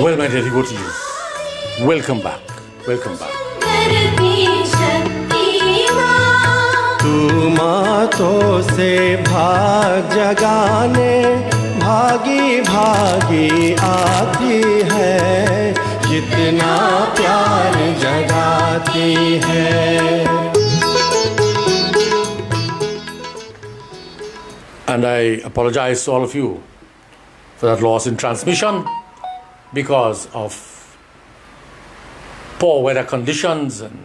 Well, my dear devotees, welcome back. Welcome back. तू मातों से भाग जगाने भागी भागी आती है, जितना प्यार जगाती है. And I apologize to all of you for that loss in transmission because of poor weather conditions and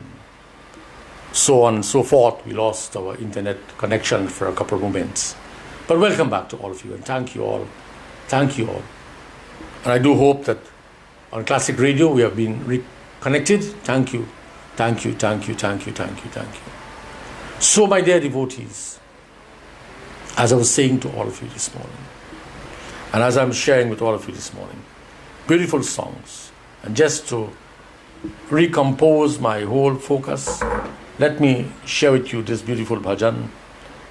so on and so forth. We lost our internet connection for a couple of moments. But welcome back to all of you and thank you all. Thank you all. And I do hope that on Classic Radio we have been reconnected. Thank you. Thank you, thank you, thank you, thank you, thank you. So my dear devotees, as I was saying to all of you this morning, and as I'm sharing with all of you this morning, beautiful songs, and just to recompose my whole focus, let me share with you this beautiful bhajan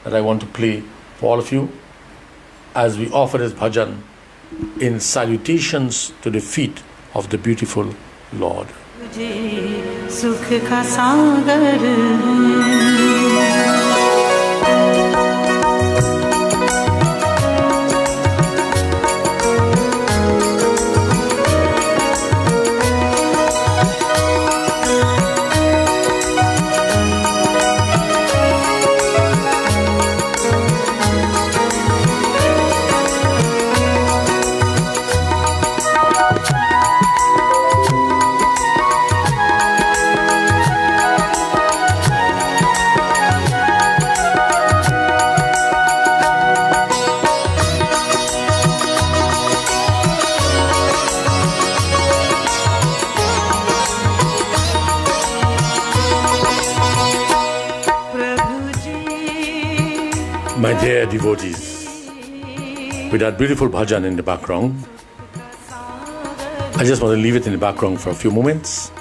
that I want to play for all of you as we offer this bhajan in salutations to the feet of the beautiful Lord. My dear devotees, with that beautiful bhajan in the background, I just want to leave it in the background for a few moments.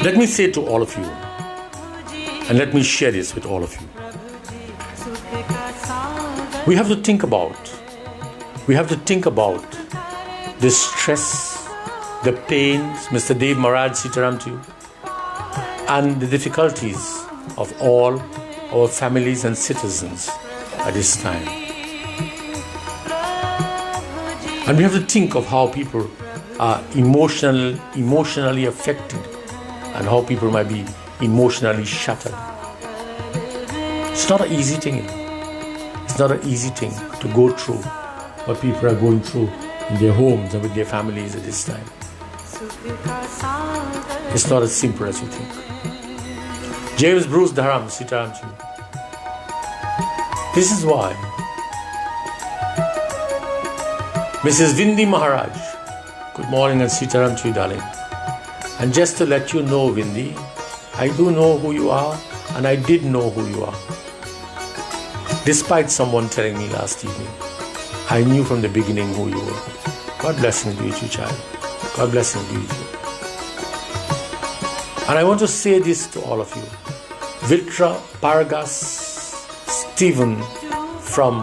Let me say to all of you, and let me share this with all of you. We have to think about the stress, the pains, Mr. Dev Maharaj, Sitaram to you, and the difficulties of all our families and citizens at this time. And we have to think of how people are emotionally affected and how people might be emotionally shattered. It's not an easy thing. It's not an easy thing to go through what people are going through in their homes and with their families at this time. It's not as simple as you think. James Bruce Dharam, Sitaram to you. This is why Mrs. Vindi Maharaj, good morning and Sitaram to you, darling. And just to let you know, Vindi, I do know who you are and I did know who you are. Despite someone telling me last evening, I knew from the beginning who you were. God blessings be with you, child. God blessings be with you. And I want to say this to all of you. Vitra Paragas Stephen from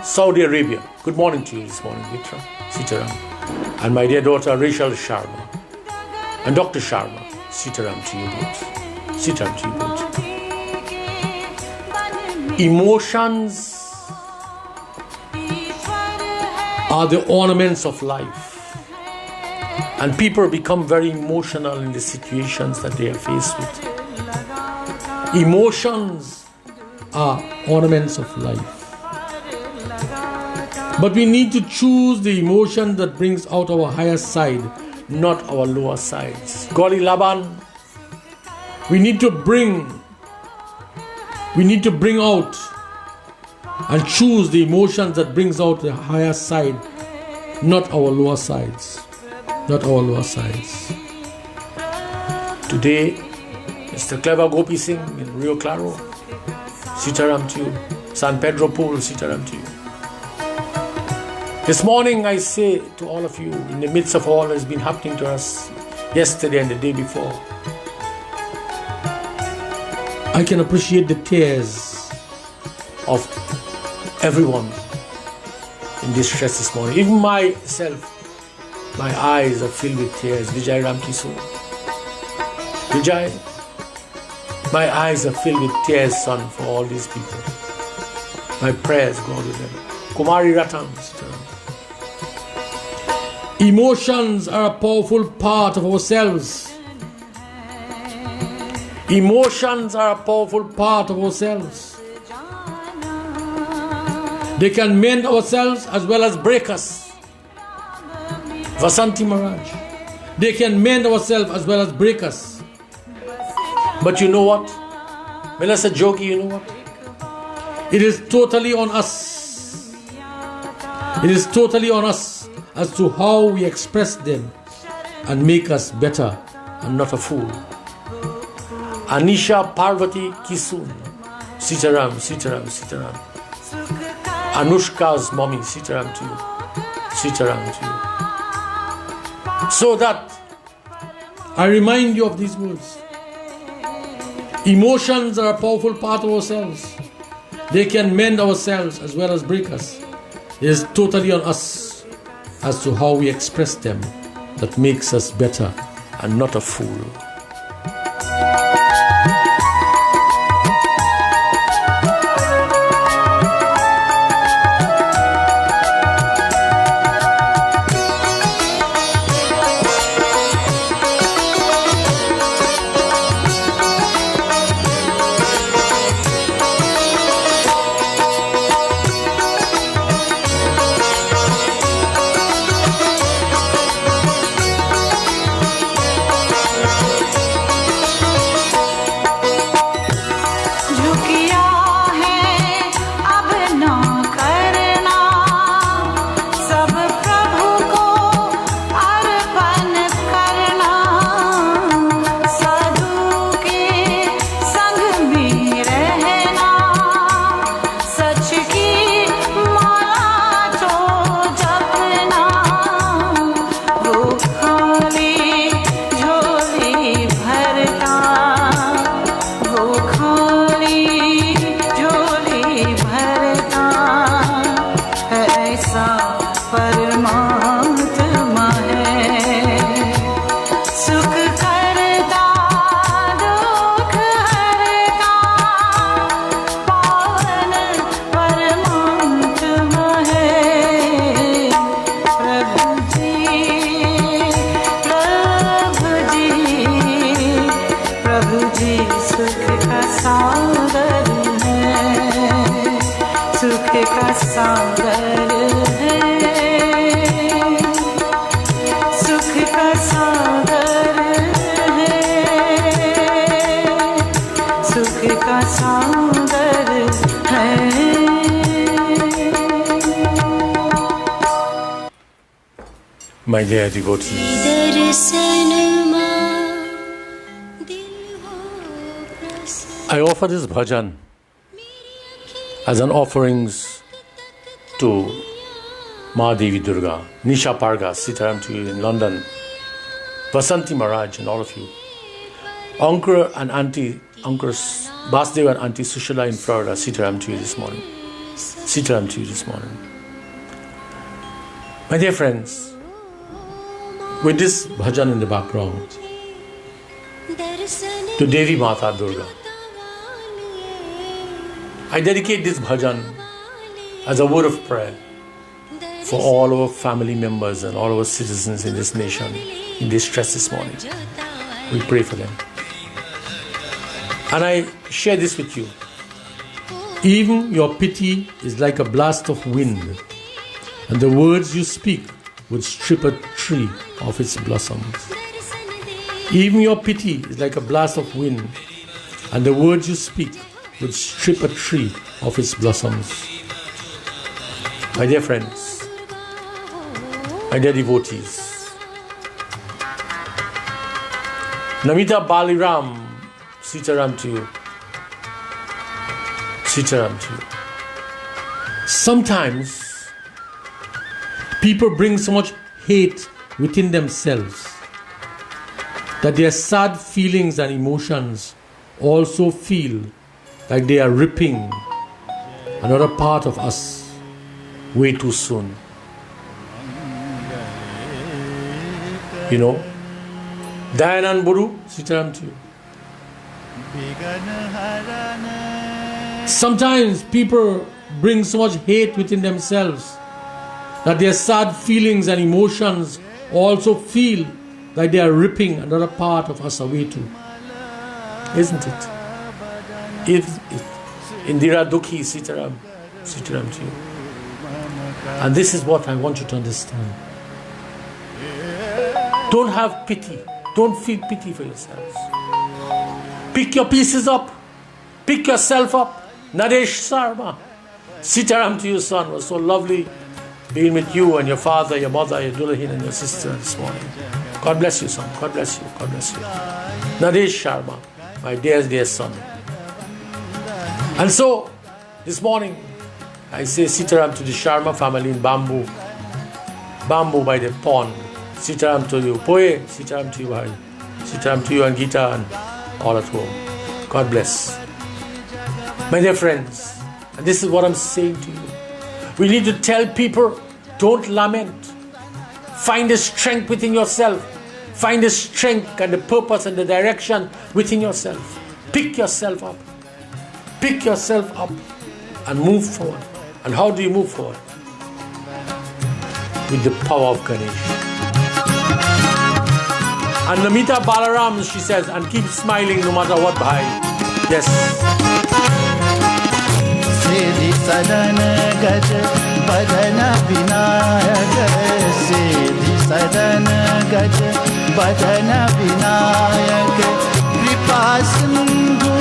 Saudi Arabia. Good morning to you this morning, Vitra, Sitaram. And my dear daughter Rachel Sharma. And Dr. Sharma, Sitaram to you both. Sitaram to you both. Emotions are the ornaments of life. And people become very emotional in the situations that they are faced with. Emotions are ornaments of life. But we need to choose the emotion that brings out our higher side, not our lower sides. Goli Laban, we need to bring out and choose the emotions that brings out the higher side, not our lower sides. Not our lower sides. Today, Mr. Clever Gopi Singh in Rio Claro, Sitaram to you. San Pedro Pool, Sitaram to you. This morning I say to all of you, in the midst of all that has been happening to us yesterday and the day before, I can appreciate the tears of everyone in distress this morning. Even myself, My eyes are filled with tears. Vijay Ram Kisu. Vijay, my eyes are filled with tears, son, for all these people. My prayers go with them. Kumari Ratan. Emotions are a powerful part of ourselves. Emotions are a powerful part of ourselves. They can mend ourselves as well as break us. Vasanti Maharaj. They can mend ourselves as well as break us. But you know what? Melasa Jogi, you know what? It is totally on us. It is totally on us as to how we express them and make us better and not a fool. Anisha Parvati Kisun. Sitaram, Sitaram, Sitaram. Anushka's mommy, Sitaram to you. Sitaram to you. So that I remind you of these words. Emotions are a powerful part of ourselves. They can mend ourselves as well as break us. It is totally on us as to how we express them that makes us better and not a fool. My dear devotees, I offer this bhajan as an offerings to Ma Devi Durga, Nisha Parga, Sitaram to you in London, Vasanti Maharaj and all of you, Uncle and Auntie, Uncles Basdev and Auntie Sushala in Florida, Sitaram to you this morning. Sitaram to you this morning. My dear friends, with this bhajan in the background, to Devi Mata Durga, I dedicate this bhajan as a word of prayer for all our family members and all our citizens in this nation in distress this morning. We pray for them. And I share this with you. Even your pity is like a blast of wind, and the words you speak would strip a tree of its blossoms. Even your pity is like a blast of wind, and the words you speak would strip a tree of its blossoms. My dear friends, my dear devotees, Namita Baliram, Sitaram to you. Sitaram to you. Sometimes people bring so much hate within themselves that their sad feelings and emotions also feel like they are ripping another part of us way too soon. You know, Dayanand Buru, Sitaram to you. Sometimes people bring so much hate within themselves that their sad feelings and emotions also feel like they are ripping another part of us away too. Isn't it? Indira Dukhi, Sitaram to you. And this is what I want you to understand. Don't have pity. Don't feel pity for yourselves. Pick your pieces up. Pick yourself up. Naresh Sarma. Sitaram to you, son. It was so lovely being with you and your father, your mother, your Dulahin and your sister this morning. God bless you, son. God bless you. God bless you. Naresh Sharma, my dear son. And so, this morning, I say Sitaram to the Sharma family in Bamboo by the pond. Sitaram to you, Poe. Sitaram to you, Bhai. Sitaram to you and Gita and all at home. God bless. My dear friends, and this is what I'm saying to you. We need to tell people, don't lament. Find the strength within yourself. Find the strength and the purpose and the direction within yourself. Pick yourself up. Pick yourself up and move forward. And how do you move forward? With the power of Ganesh. And Namita Balaram, she says, and keep smiling no matter what, bhai. Yes. Siddhi sadana gaj badana vinayak. Siddhi sadana gaj badana vinayak. Kripa sindhu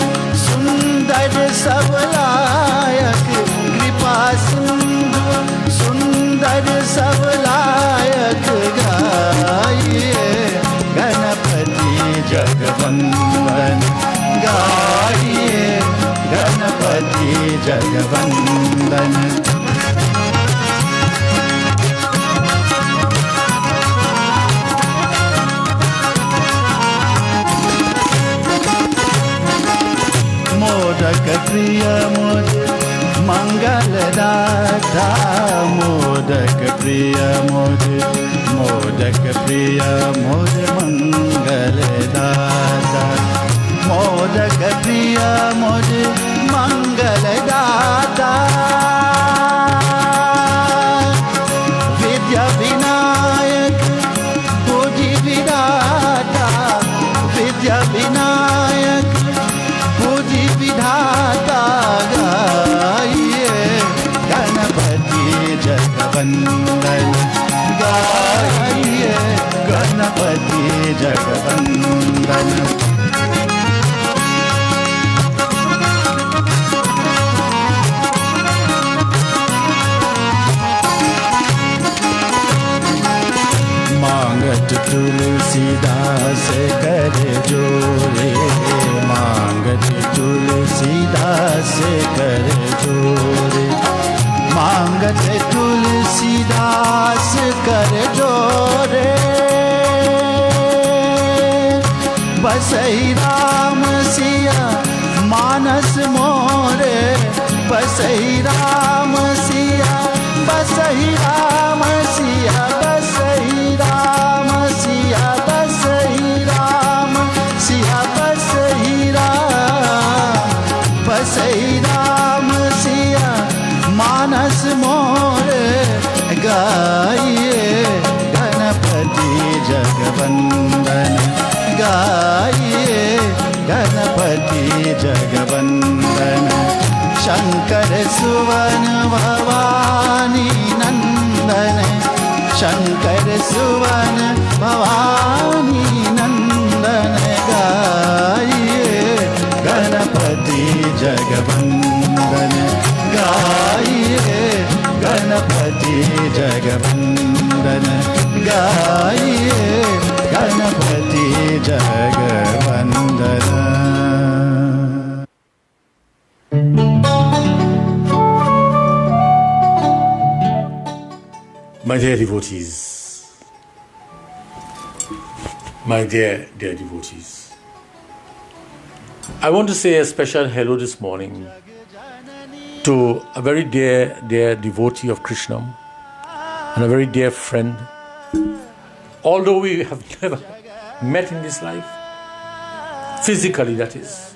sundar sablayak. Kripa sindhu sundar sablayak. Gaiye Ganapati Jagavandan. Gaiye Ganapati Jagavandan. Modak priya mod Mangal data. Modak priya mod Mangal data. Modak priya mod Mangal data. Vidya Vinayak Puji Vidata. Vidya Vinayak Puji Vidata. Gaiye Ganapati Jagavandan. Gaiye Ganapati Jagavandan. मांगत तुलसीदास कर जोरे. मांगत तुलसीदास कर जोरे. मांगत तुलसीदास कर जोरे. बसई राम सिया मानस मोरे. बसई राम सिया. बसई राम सिया. बसई राम सिया. बसई राम सिया. बसई राम. बसई राम सिया मानस मोरे. गाइए गणपति जगवंदन. गाइए गणपति जगवंदन. शंकर सुवन भवानी नंदन. शंकर सुवन भवानी नंदन. गाइए गणपति जगवंदन. गाइए गणपति जगवंदन. गाइए Ganpati जगवंदन. My dear devotees, my dear devotees, I want to say a special hello this morning to a very dear devotee of Krishna and a very dear friend, although we have never met in this life, physically that is.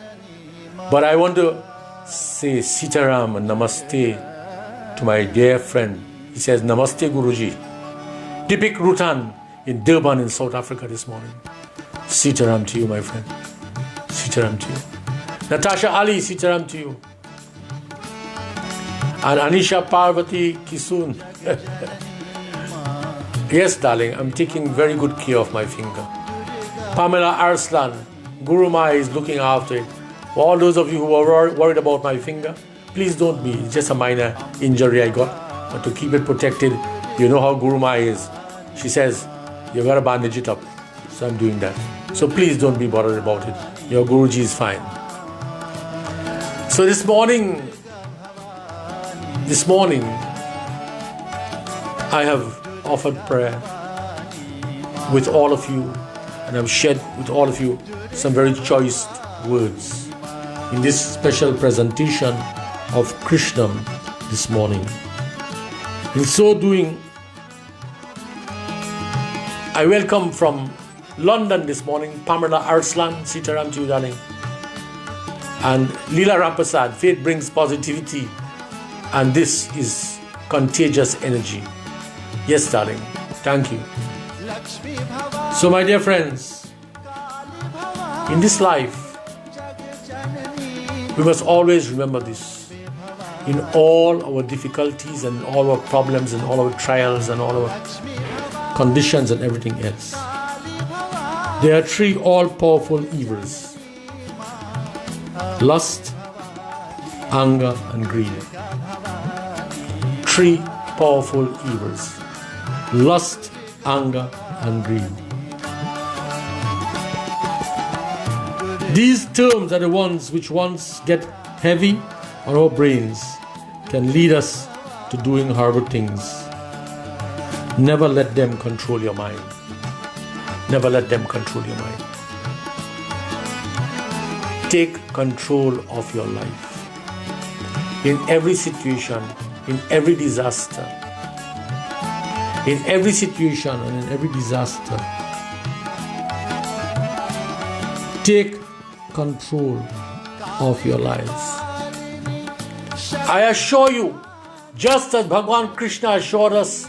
But I want to say Sitaram and Namaste to my dear friend. He says, Namaste Guruji. Dipik Rutan in Durban in South Africa this morning. Sitaram to you, my friend. Sitaram to you. Natasha Ali, Sitaram to you. And Anisha Parvati Kisun. Yes, darling, I'm taking very good care of my finger. Pamela Arslan, Guru Mai is looking after it. For all those of you who are worried about my finger, please don't be. It's just a minor injury I got. But to keep it protected, you know how Guru Mai is. She says, you got to bandage it up. So I'm doing that. So please don't be bothered about it. Your Guruji is fine. So this morning, I have offered prayer with all of you, and I've shared with all of you some very choice words in this special presentation of Krishna this morning. In so doing, I welcome from London this morning Pamela Arslan, Sitaram to you, darling, and Leela Rampasad. Faith brings positivity, and this is contagious energy. Yes, darling. Thank you. So, my dear friends, in this life, we must always remember this. In all our difficulties and all our problems and all our trials and all our conditions and everything else, there are three all-powerful evils: lust, anger, and greed. Three powerful evils: lust, anger, and greed. These terms are the ones which once get heavy on our brains can lead us to doing horrible things. Never let them control your mind. Never let them control your mind. Take control of your life. In every situation, in every disaster, in every situation and in every disaster, take control of your lives. I assure you, just as Bhagwan Krishna assured us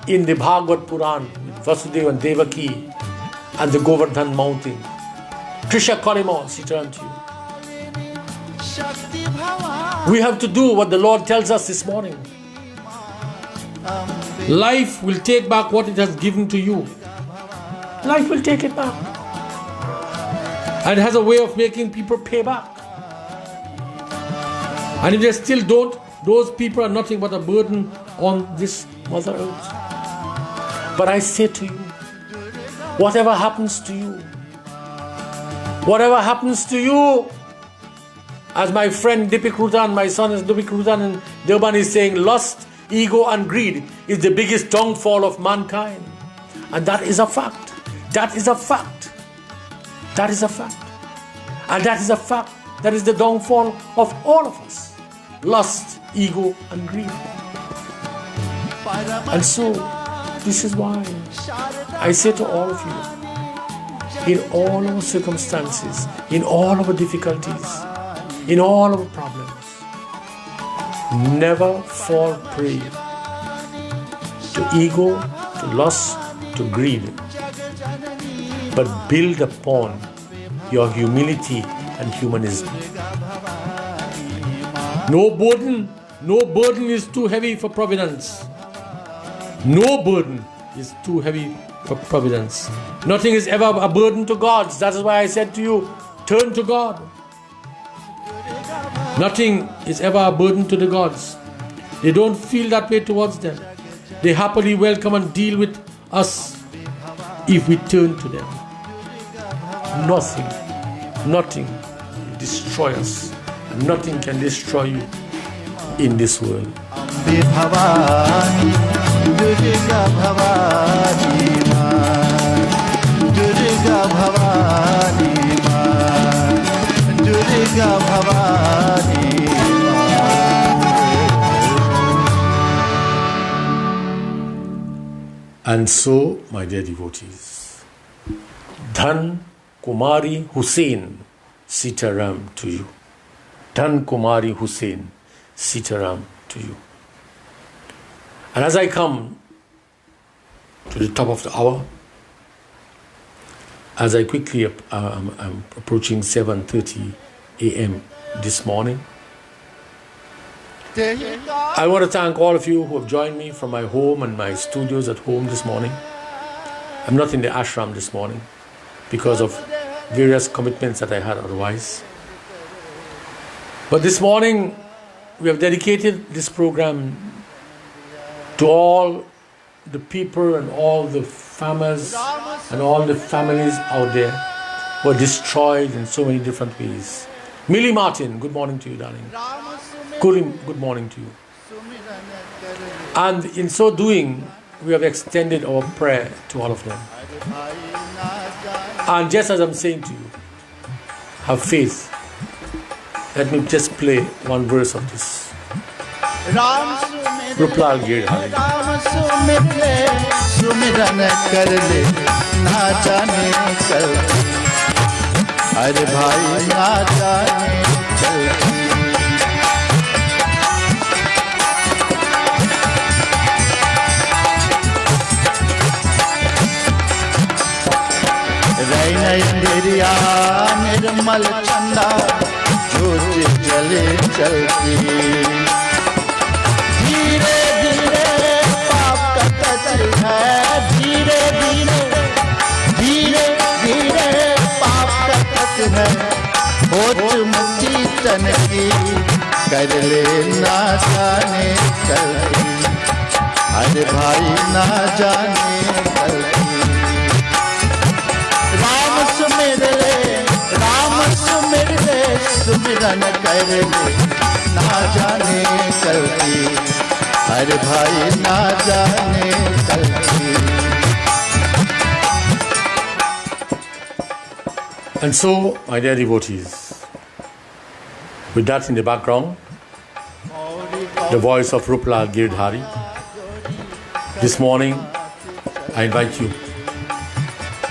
in the Bhagavad Puran with Vasudeva and Devaki and the Govardhan mountain, Krishna Karima, Sitaram to you. We have to do what the Lord tells us this morning. Life will take back what it has given to you. Life will take it back. And it has a way of making people pay back. And if they still don't, those people are nothing but a burden on this Mother Earth. But I say to you, whatever happens to you, as my friend Dipik Rutan, my son is Dipik Rutan in Durban, is saying, lust, ego and greed is the biggest downfall of mankind. And that is a fact. That is a fact. That is a fact. And that is a fact. That is the downfall of all of us. Lust, ego and greed. And so, this is why I say to all of you, in all our circumstances, in all our difficulties, in all our problems, never fall prey to ego, to lust, to greed, but build upon your humility and humanism. No burden is too heavy for providence. No burden is too heavy for providence. Nothing is ever a burden to God. That is why I said to you, turn to God. Nothing is ever a burden to the gods. They don't feel that way towards them. They happily welcome and deal with us if we turn to them. Nothing will destroy us. Nothing can destroy you in this world. And so, my dear devotees, Dhan Kumari Hussain, Sitaram to you. Dhan Kumari Hussain, Sitaram to you. And as I come to the top of the hour, as I quickly I'm approaching 7:30 a.m. this morning, I want to thank all of you who have joined me from my home and my studios at home this morning. I'm not in the ashram this morning because of various commitments that I had otherwise. But this morning, we have dedicated this program to all the people and all the farmers and all the families out there who are destroyed in so many different ways. Millie Martin, good morning to you, darling. Kulim, good morning to you. And in so doing, we have extended our prayer to all of them. And just as I'm saying to you, have faith. Let me just play one verse of this. Ruplal Girdhari. सुमिरन कर ले ना जाने कल अरे भाई ना जाने कल रैन इंद्रिया निर्मल चंदा ज्योत जले चलती धीरे धीरे पाप का टच है धीरे धीरे धीरे धीरे पाप का टच है होठ मुट्ठी तन की कर ले ना जाने कल की अरे भाई ना जाने कल की राम सुमिर ले सुमिरन कर ले ना जाने कल की अरे भाई ना जाने कल की. And so, my dear devotees, with that in the background, the voice of Ruplal Girdhari, this morning I invite you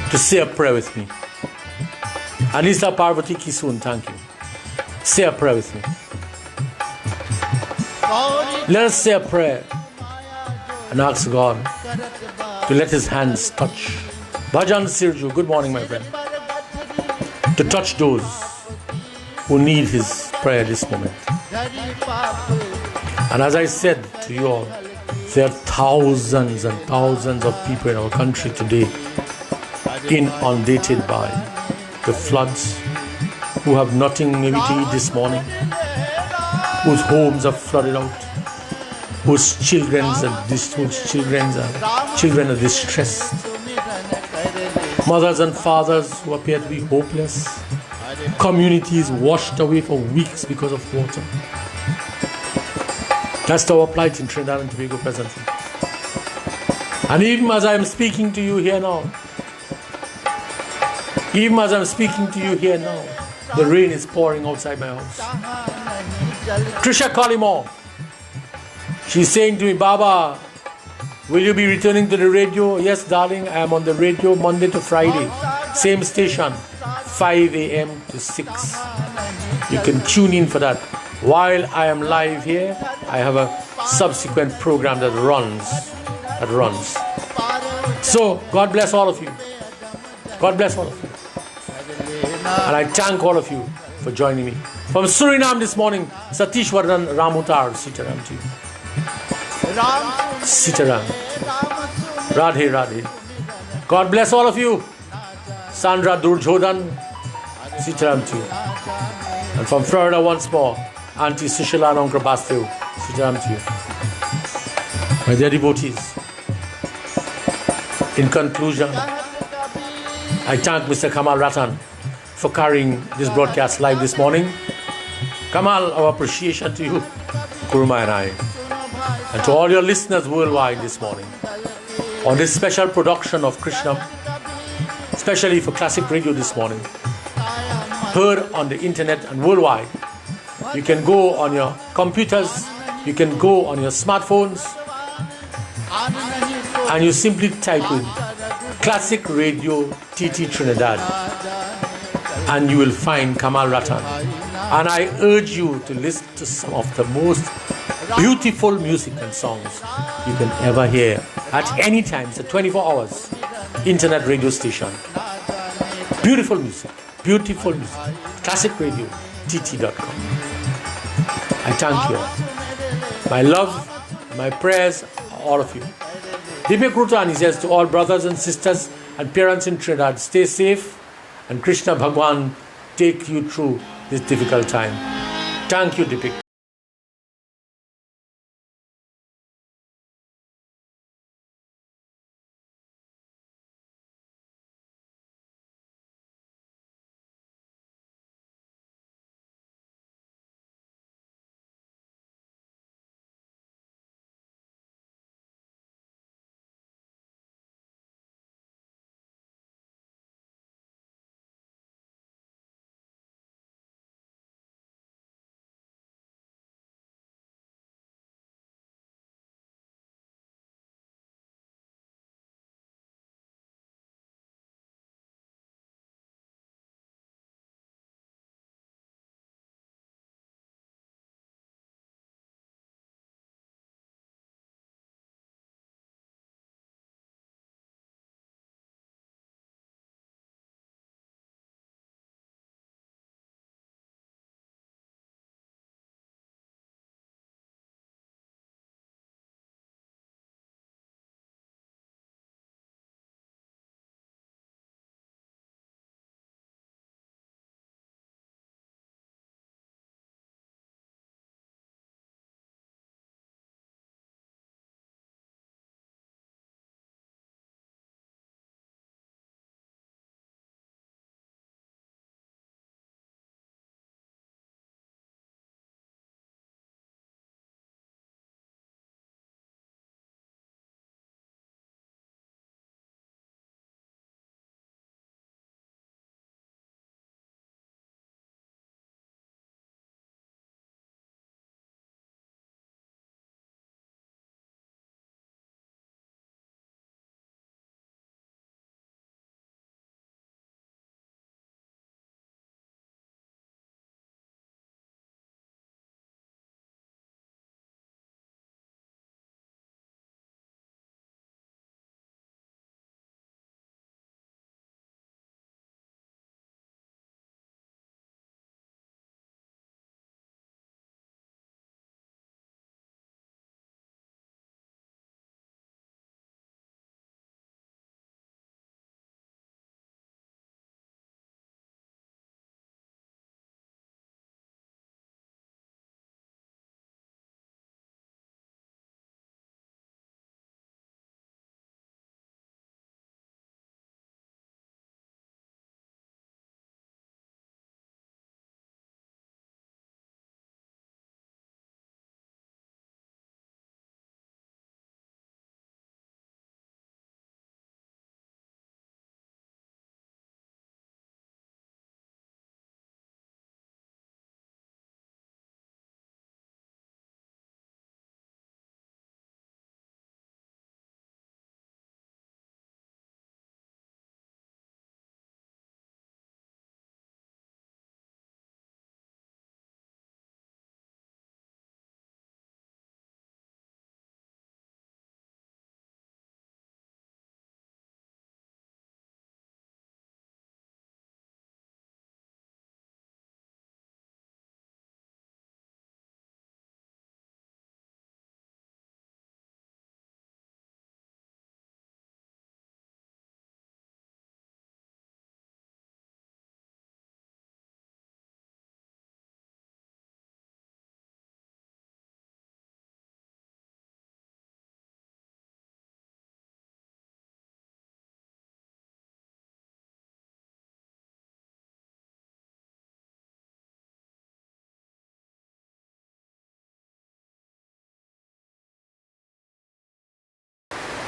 to say a prayer with me. Anisa Parvati Kisun, thank you. Say a prayer with me. Let us say a prayer and ask God to let His hands touch. Bhajan Sirju, good morning, my friend. To touch those who need His prayer this moment. And as I said to you all, there are thousands and thousands of people in our country today inundated by the floods, who have nothing maybe to eat this morning, whose homes are flooded out, whose children are distressed, mothers and fathers who appear to be hopeless, communities washed away for weeks because of water. That's our plight in Trinidad and Tobago presently. And even as I am speaking to you here now, the rain is pouring outside my house. Trisha Kalimo, she's saying to me, Baba, will you be returning to the radio? Yes, darling, I am on the radio Monday to Friday. Same station, 5 a.m. to 6. You can tune in for that. While I am live here, I have a subsequent program that runs. So, God bless all of you. God bless all of you. And I thank all of you for joining me. From Suriname this morning, Satyacharya Ramutar, Sitaram to you. Sitaram. Radhe, Radhe. God bless all of you. Sandra Durjodhan, Sitaram to you. And from Florida once more, Auntie Sushila Nonkrabasteu, Sitaram to you. My dear devotees, in conclusion, I thank Mr. Kamal Ratan for carrying this broadcast live this morning. Kamal, our appreciation to you, Kuruma and I, and to all your listeners worldwide this morning on this special production of Krishna, especially for Classic Radio this morning, heard on the internet and worldwide. You can go on your computers, you can go on your smartphones, and you simply type in Classic Radio TT Trinidad, and you will find Kamal Ratan. And I urge you to listen to some of the most beautiful music and songs you can ever hear at any time. It's a 24 hours internet radio station. Beautiful music. Classic Radio TT.com. I thank you all. My love, my prayers, all of you. Divya Krutani says to all brothers and sisters and parents in Trinidad, stay safe, and Krishna Bhagwan take you through this difficult time. Thank you, Deepik.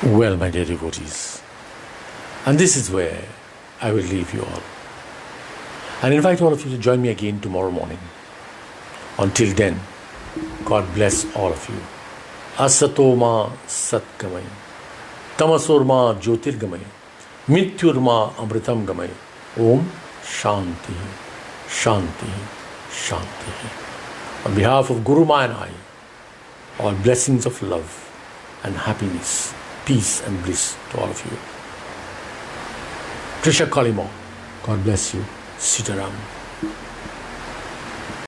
Well, my dear devotees, and this is where I will leave you all and invite all of you to join me again tomorrow morning. Until then, God bless all of you. Asatoma Satgamay, Tamasurma Jyotirgamay, Mityurma Amritam Gamay. Om Shanti, Shanti, Shanti. On behalf of Guru Ma and I, all blessings of love and happiness, peace and bliss to all of you. Trisha Kalima, God bless you. Sitaram.